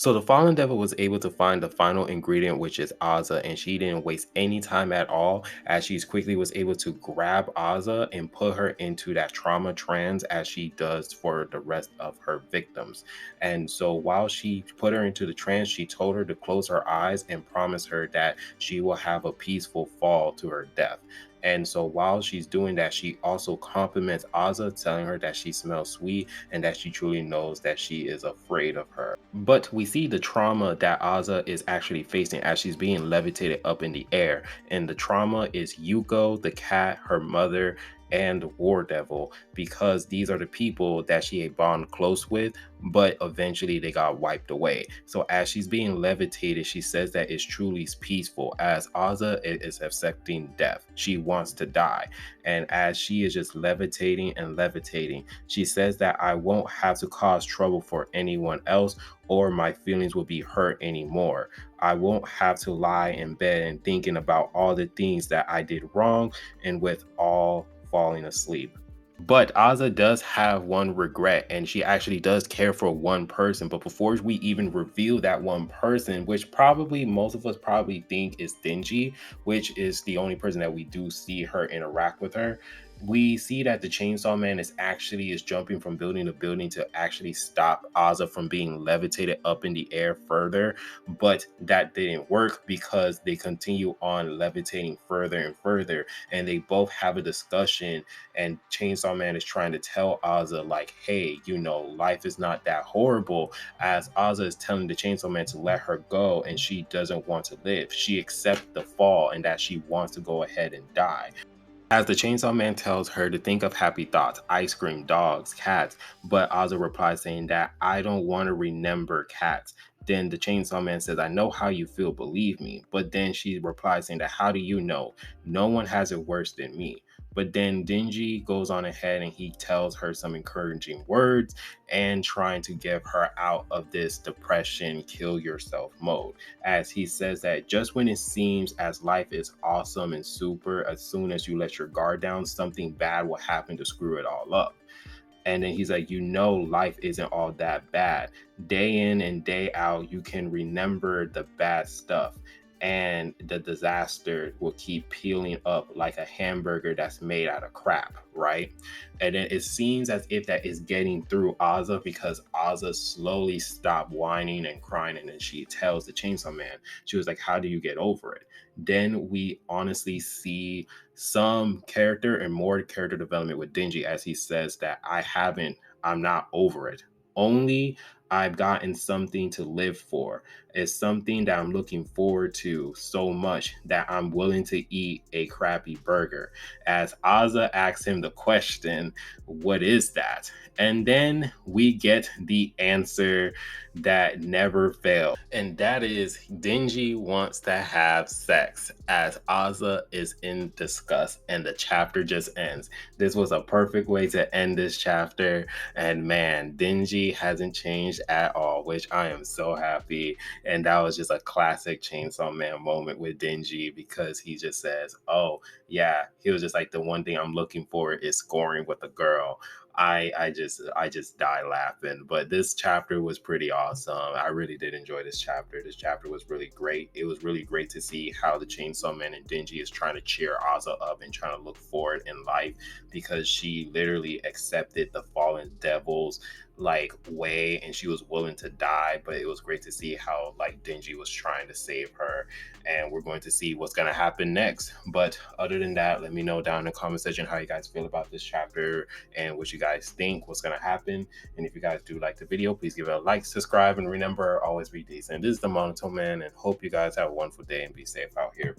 So the fallen devil was able to find the final ingredient, which is Azza, and she didn't waste any time at all, as she's quickly was able to grab Azza and put her into that trauma trance as she does for the rest of her victims. And so while she put her into the trance, she told her to close her eyes and promise her that she will have a peaceful fall to her death. And so while she's doing that, she also compliments Azza, telling her that she smells sweet and that she truly knows that she is afraid of her. But we see the trauma that Azza is actually facing as she's being levitated up in the air. And the trauma is Yuko, the cat, her mother, and War Devil, because these are the people that she had bond close with, but eventually they got wiped away. So as she's being levitated, she says that it's truly peaceful, as Azza is accepting death. She wants to die. And as she is just levitating and levitating, she says that I won't have to cause trouble for anyone else, or my feelings will be hurt anymore. I won't have to lie in bed and thinking about all the things that I did wrong and with all falling asleep. But Azza does have one regret, and she actually does care for one person. But before we even reveal that one person, which probably most of us probably think is Dingy, which is the only person that we do see her interact with her, we see that the Chainsaw Man is jumping from building to building to actually stop Azza from being levitated up in the air further. But that didn't work because they continue on levitating further and further, and they both have a discussion, and Chainsaw Man is trying to tell Azza, like, hey, life is not that horrible, as Azza is telling the Chainsaw Man to let her go, and she doesn't want to live. She accepts the fall and that she wants to go ahead and die. As the Chainsaw Man tells her to think of happy thoughts, ice cream, dogs, cats, but Azza replies saying that I don't want to remember cats. Then the Chainsaw Man says, I know how you feel, believe me. But then she replies saying that, how do you know? No one has it worse than me. But then Dingy goes on ahead and he tells her some encouraging words and trying to get her out of this depression, kill yourself mode. As he says that just when it seems as life is awesome and super, as soon as you let your guard down, something bad will happen to screw it all up. And then he's like, life isn't all that bad. Day in and day out, you can remember the bad stuff. And the disaster will keep peeling up like a hamburger that's made out of crap, right? And then it seems as if that is getting through Azza, because Azza slowly stopped whining and crying. And then she tells the Chainsaw Man, she was like, how do you get over it? Then we honestly see some character and more character development with Dingy, as he says that I'm not over it. Only I've gotten something to live for. It's something that I'm looking forward to so much that I'm willing to eat a crappy burger. As Azza asks him the question, what is that? And then we get the answer that never fails. And that is Dingy wants to have sex, as Azza is in disgust and the chapter just ends. This was a perfect way to end this chapter. And man, Dingy hasn't changed at all, which I am so happy. And that was just a classic Chainsaw Man moment with Dingy, because he just says, oh, yeah, he was just like, the one thing I'm looking for is scoring with a girl. I just die laughing. But this chapter was pretty awesome. I really did enjoy this chapter. This chapter was really great. It was really great to see how the Chainsaw Man and Dingy is trying to cheer Azza up and trying to look forward in life, because she literally accepted the fallen devils like way, and she was willing to die. But it was great to see how like Dingy was trying to save her, and we're going to see what's going to happen next. But other than that, let me know down in the comment section how you guys feel about this chapter and what you guys think what's going to happen. And if you guys do like the video, please give it a like, subscribe, and remember, always be decent. This is the Monotone Man, and hope you guys have a wonderful day and be safe out here.